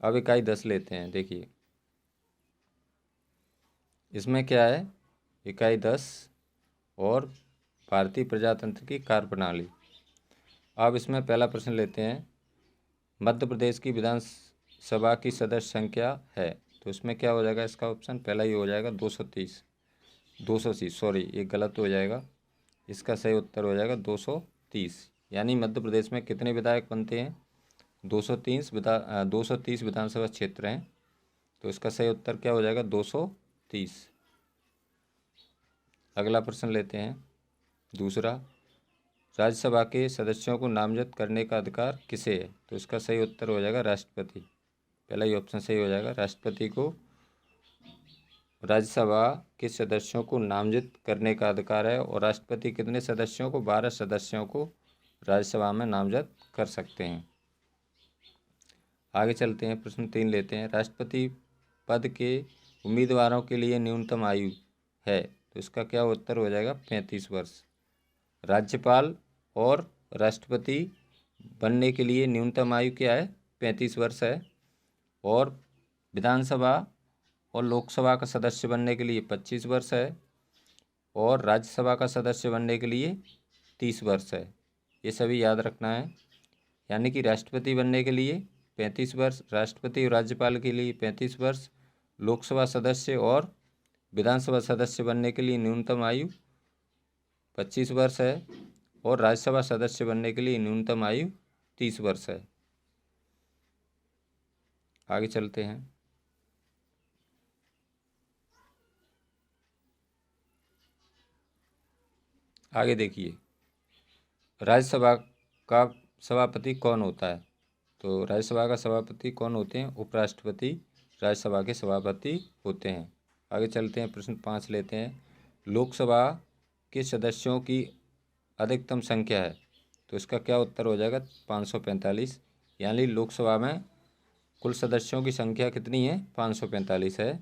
अब इकाई 10 लेते हैं। देखिए इसमें क्या है, इकाई 10 और भारतीय प्रजातंत्र की कार्यप्रणाली। अब इसमें पहला प्रश्न लेते हैं, मध्य प्रदेश की विधानसभा की सदस्य संख्या है, तो इसमें क्या हो जाएगा, इसका ऑप्शन पहला ही हो जाएगा 230, 230 सॉरी ये गलत हो जाएगा, इसका सही उत्तर हो जाएगा 230। यानी मध्य प्रदेश में कितने विधायक बनते हैं, 230 विधानसभा क्षेत्र हैं, तो इसका सही उत्तर क्या हो जाएगा 230। अगला प्रश्न लेते हैं दूसरा, राज्यसभा के सदस्यों को नामजद करने का अधिकार किसे है, तो इसका सही उत्तर हो जाएगा राष्ट्रपति। पहला ही ऑप्शन सही हो जाएगा, राष्ट्रपति को राज्यसभा के सदस्यों को नामजद करने का अधिकार है। और राष्ट्रपति कितने सदस्यों को, 12 सदस्यों को राज्यसभा में नामजद कर सकते हैं। आगे चलते हैं, प्रश्न 3 लेते हैं, राष्ट्रपति पद के उम्मीदवारों के लिए न्यूनतम आयु है, तो इसका क्या उत्तर हो जाएगा 35 वर्ष। राज्यपाल और राष्ट्रपति बनने के लिए न्यूनतम आयु क्या है, 35 वर्ष है। और विधानसभा और लोकसभा का सदस्य बनने के लिए 25 वर्ष है। और राज्यसभा का सदस्य बनने के लिए 30 वर्ष है। ये सभी याद रखना है। यानी कि राष्ट्रपति बनने के लिए 35 वर्ष, राष्ट्रपति और राज्यपाल के लिए 35 वर्ष, लोकसभा सदस्य और विधानसभा सदस्य बनने के लिए न्यूनतम आयु 25 वर्ष है। और राज्यसभा सदस्य बनने के लिए न्यूनतम आयु 30 वर्ष है। आगे चलते हैं, आगे देखिए, राज्यसभा का सभापति कौन होता है, तो राज्यसभा का सभापति कौन होते हैं, उपराष्ट्रपति राज्यसभा के सभापति होते हैं। आगे चलते हैं, प्रश्न 5 लेते हैं, लोकसभा के सदस्यों की अधिकतम संख्या है, तो इसका क्या उत्तर हो जाएगा 545। यानी लोकसभा में कुल सदस्यों की संख्या कितनी है, 545 है।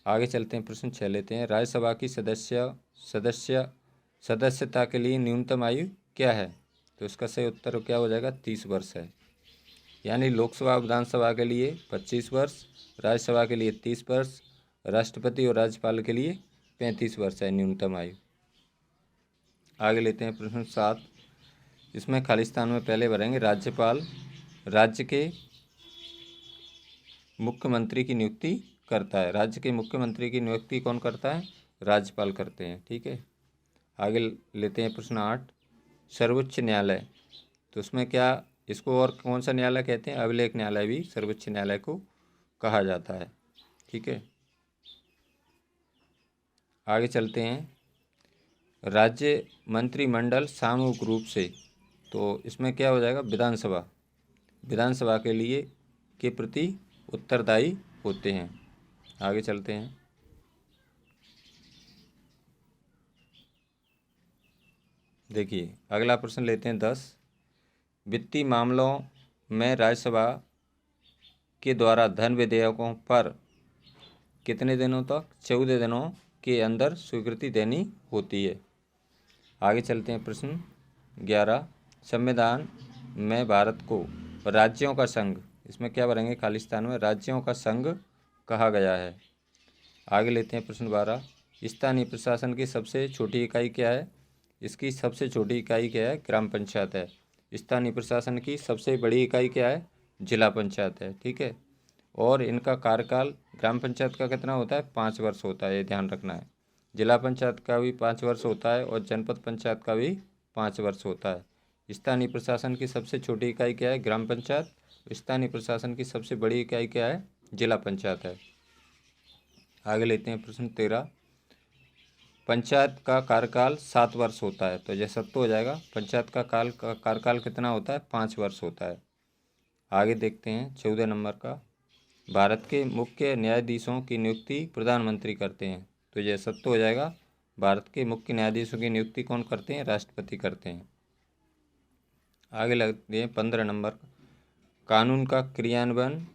आगे चलते हैं, प्रश्न 6 लेते हैं, राज्यसभा की सदस्यता के लिए न्यूनतम आयु क्या है, तो इसका सही उत्तर क्या हो जाएगा 30 वर्ष है। यानी लोकसभा विधानसभा के लिए 25 वर्ष, राज्यसभा के लिए 30 वर्ष, राष्ट्रपति और राज्यपाल के लिए 35 वर्ष है न्यूनतम आयु। आगे लेते हैं, प्रश्न 7, इसमें खालिस्तान में पहले भरेंगे, राज्यपाल राज्य के मुख्यमंत्री की नियुक्ति करता है। राज्य के मुख्यमंत्री की नियुक्ति कौन करता है, राज्यपाल करते हैं। ठीक है, आगे लेते हैं प्रश्न 8, सर्वोच्च न्यायालय, तो उसमें क्या, इसको और कौन सा न्यायालय कहते हैं, अभिलेख न्यायालय भी सर्वोच्च न्यायालय को कहा जाता है। ठीक है, आगे चलते हैं, राज्य मंत्रिमंडल सामूहिक रूप से, तो इसमें क्या हो जाएगा, विधानसभा के लिए के प्रति उत्तरदायी होते हैं। आगे चलते हैं, देखिए अगला प्रश्न लेते हैं 10, वित्तीय मामलों में राज्यसभा के द्वारा धन विधेयकों पर कितने दिनों तक, 14 दिनों के अंदर स्वीकृति देनी होती है। आगे चलते हैं, प्रश्न 11, संविधान में भारत को राज्यों का संघ, इसमें क्या भरेंगे, खालिस्तान में राज्यों का संघ कहा गया है। आगे लेते हैं, प्रश्न 12, स्थानीय प्रशासन की सबसे छोटी इकाई क्या है, इसकी सबसे छोटी इकाई क्या है, ग्राम पंचायत है। स्थानीय प्रशासन की सबसे बड़ी इकाई क्या है, जिला पंचायत है। ठीक है, और इनका कार्यकाल ग्राम पंचायत का कितना होता है, 5 वर्ष होता है, ये ध्यान रखना है। जिला पंचायत का भी 5 वर्ष होता है और जनपद पंचायत का भी 5 वर्ष होता है। स्थानीय प्रशासन की सबसे छोटी इकाई क्या है, ग्राम पंचायत। स्थानीय प्रशासन की सबसे बड़ी इकाई क्या है, जिला पंचायत है। आगे लेते हैं, प्रश्न 13, पंचायत का कार्यकाल 7 वर्ष होता है, तो यह सत्य हो जाएगा। पंचायत का कार्यकाल कितना होता है, 5 वर्ष होता है। आगे देखते हैं 14 नंबर का, भारत के मुख्य न्यायाधीशों की नियुक्ति प्रधानमंत्री करते हैं, तो यह सत्य हो जाएगा। भारत के मुख्य न्यायाधीशों की नियुक्ति कौन करते हैं, राष्ट्रपति करते हैं। आगे लगते हैं 15 नंबर, कानून का क्रियान्वयन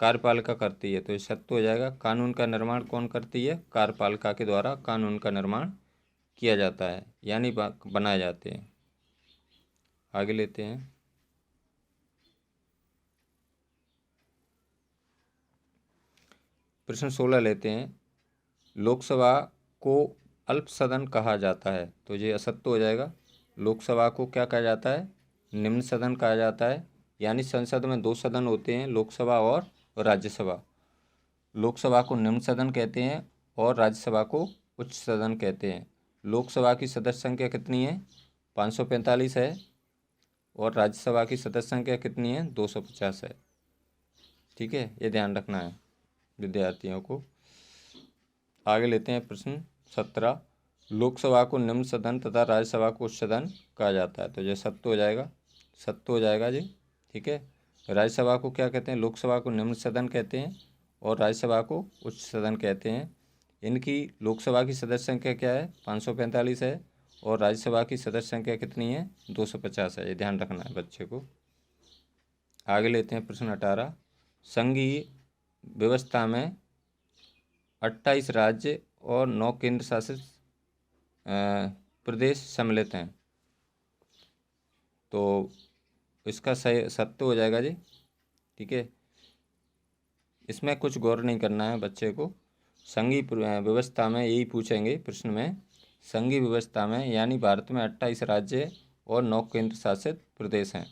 कार्यपालिका करती है, तो ये सत्य हो जाएगा। कानून का निर्माण कौन करती है, कार्यपालिका के द्वारा कानून का निर्माण किया जाता है, यानी बनाए जाते हैं। आगे लेते हैं, प्रश्न 16 लेते हैं। लोकसभा को अल्प सदन कहा जाता है, तो ये असत्य हो जाएगा। लोकसभा को क्या कहा जाता है? निम्न सदन कहा जाता है। यानी संसद में 2 सदन होते हैं, लोकसभा और राज्यसभा। लोकसभा को निम्न सदन कहते हैं और राज्यसभा को उच्च सदन कहते हैं। लोकसभा की सदस्य संख्या कितनी है? 545 है और राज्यसभा की सदस्य संख्या कितनी है? 250 है। ठीक है, ये ध्यान रखना है विद्यार्थियों को। आगे लेते हैं प्रश्न 17। लोकसभा को निम्न सदन तथा राज्यसभा को उच्च सदन कहा जाता है, तो ये सत्य हो जाएगा, सत्य हो जाएगा जी। ठीक है, राज्यसभा को क्या कहते हैं? लोकसभा को निम्न सदन कहते हैं और राज्यसभा को उच्च सदन कहते हैं। इनकी लोकसभा की सदस्य संख्या क्या है? 545 है और राज्यसभा की सदस्य संख्या कितनी है? 250 है। ये ध्यान रखना है बच्चे को। आगे लेते हैं प्रश्न 18। संघीय व्यवस्था में 28 राज्य और 9 केंद्र शासित प्रदेश सम्मिलित हैं, तो इसका सही सत्य हो जाएगा जी। ठीक है, इसमें कुछ गौर नहीं करना है बच्चे को। संघीय व्यवस्था में यही पूछेंगे प्रश्न में। संघीय व्यवस्था में यानी भारत में 28 राज्य और 9 केंद्र शासित प्रदेश हैं।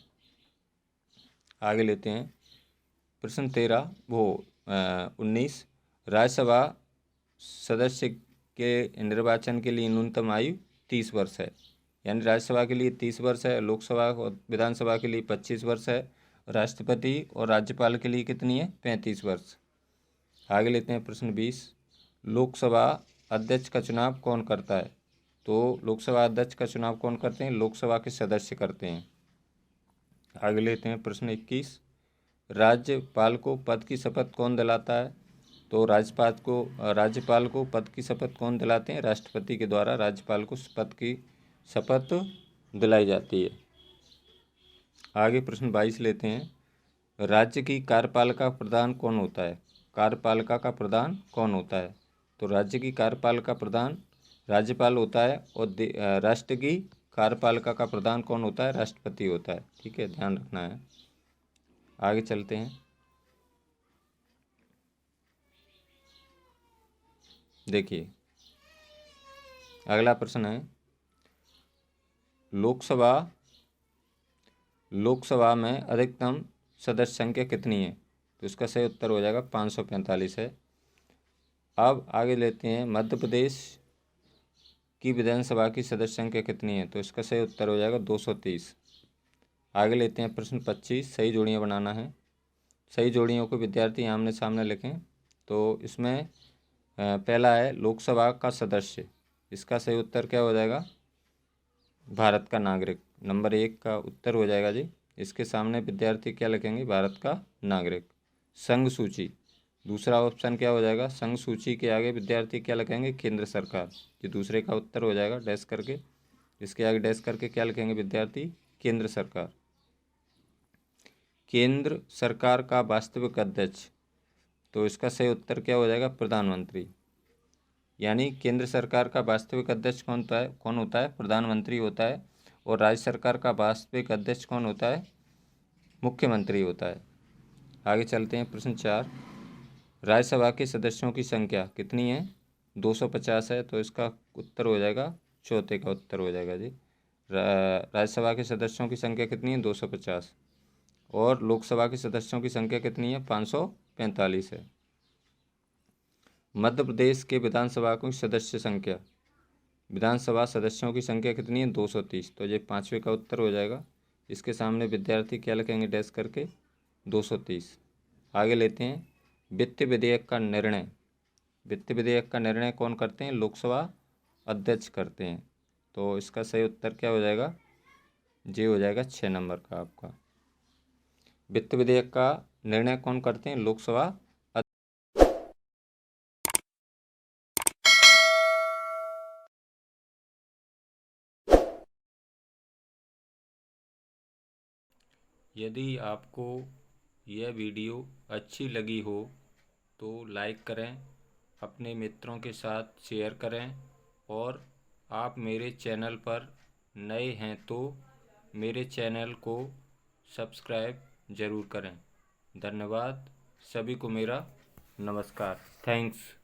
आगे लेते हैं प्रश्न 19। राज्यसभा सदस्य के निर्वाचन के लिए न्यूनतम आयु 30 वर्ष है। यानी राज्यसभा के लिए 30 वर्ष है, लोकसभा और विधानसभा के लिए 25 वर्ष है, राष्ट्रपति और राज्यपाल के लिए कितनी है? 35 वर्ष। आगे लेते हैं प्रश्न 20। लोकसभा अध्यक्ष का चुनाव कौन करता है? तो लोकसभा अध्यक्ष का चुनाव कौन करते हैं? लोकसभा के सदस्य करते हैं। आगे लेते हैं प्रश्न 21। राज्यपाल को पद की शपथ कौन दिलाता है? तो राज्यपाल को पद की शपथ कौन दिलाते हैं? राष्ट्रपति के द्वारा राज्यपाल को पद की शपथ दिलाई जाती है। आगे प्रश्न 22 लेते हैं। राज्य की कार्यपालिका प्रधान कौन होता है? कार्यपालिका का प्रधान कौन होता है? तो राज्य की कार्यपालिका प्रधान राज्यपाल होता है और राष्ट्र की कार्यपालिका का प्रधान कौन होता है? राष्ट्रपति होता है। ठीक है, ध्यान रखना है। आगे चलते हैं। देखिए, अगला प्रश्न है लोकसभा में अधिकतम सदस्य संख्या कितनी है? तो इसका सही उत्तर हो जाएगा 545 है। अब आगे लेते हैं मध्य प्रदेश की विधानसभा की सदस्य संख्या कितनी है? तो इसका सही उत्तर हो जाएगा 230। आगे लेते हैं प्रश्न 25। सही जोड़ियाँ बनाना है। सही जोड़ियों को विद्यार्थी आमने सामने लिखें। तो इसमें पहला है लोकसभा का सदस्य, इसका सही उत्तर क्या हो जाएगा? भारत का नागरिक। नंबर 1 का उत्तर हो जाएगा जी। इसके सामने विद्यार्थी क्या लिखेंगे? भारत का नागरिक। संघ सूची, दूसरा ऑप्शन क्या हो जाएगा? संघ सूची के आगे विद्यार्थी क्या लिखेंगे? केंद्र सरकार। ये दूसरे का उत्तर हो जाएगा डैश करके। इसके आगे डैश करके क्या लिखेंगे विद्यार्थी? केंद्र सरकार। केंद्र सरकार का वास्तविक अध्यक्ष, तो इसका सही उत्तर क्या हो जाएगा? प्रधानमंत्री। यानी केंद्र सरकार का वास्तविक अध्यक्ष कौन होता है? प्रधानमंत्री होता है। और राज्य सरकार का वास्तविक अध्यक्ष कौन होता है? मुख्यमंत्री होता है। आगे चलते हैं प्रश्न 4। राज्यसभा के सदस्यों की संख्या कितनी है? 250 है, तो इसका उत्तर हो जाएगा चौथे का उत्तर हो जाएगा जी। राज्यसभा के सदस्यों की संख्या कितनी है? 250। और लोकसभा के सदस्यों की संख्या कितनी है? 545 है। मध्य प्रदेश के विधानसभा की सदस्य संख्या, विधानसभा सदस्यों की संख्या कितनी है? 230, तो ये 5वें का उत्तर हो जाएगा। इसके सामने विद्यार्थी क्या लिखेंगे? डैश करके 230। आगे लेते हैं वित्त विधेयक का निर्णय। वित्त विधेयक का निर्णय कौन करते हैं? लोकसभा अध्यक्ष करते हैं। तो इसका सही उत्तर क्या हो जाएगा? ये हो जाएगा 6 नंबर का आपका। वित्त विधेयक का निर्णय कौन करते हैं? लोकसभा। यदि आपको यह वीडियो अच्छी लगी हो तो लाइक करें, अपने मित्रों के साथ शेयर करें और आप मेरे चैनल पर नए हैं तो मेरे चैनल को सब्सक्राइब ज़रूर करें। धन्यवाद, सभी को मेरा नमस्कार। थैंक्स।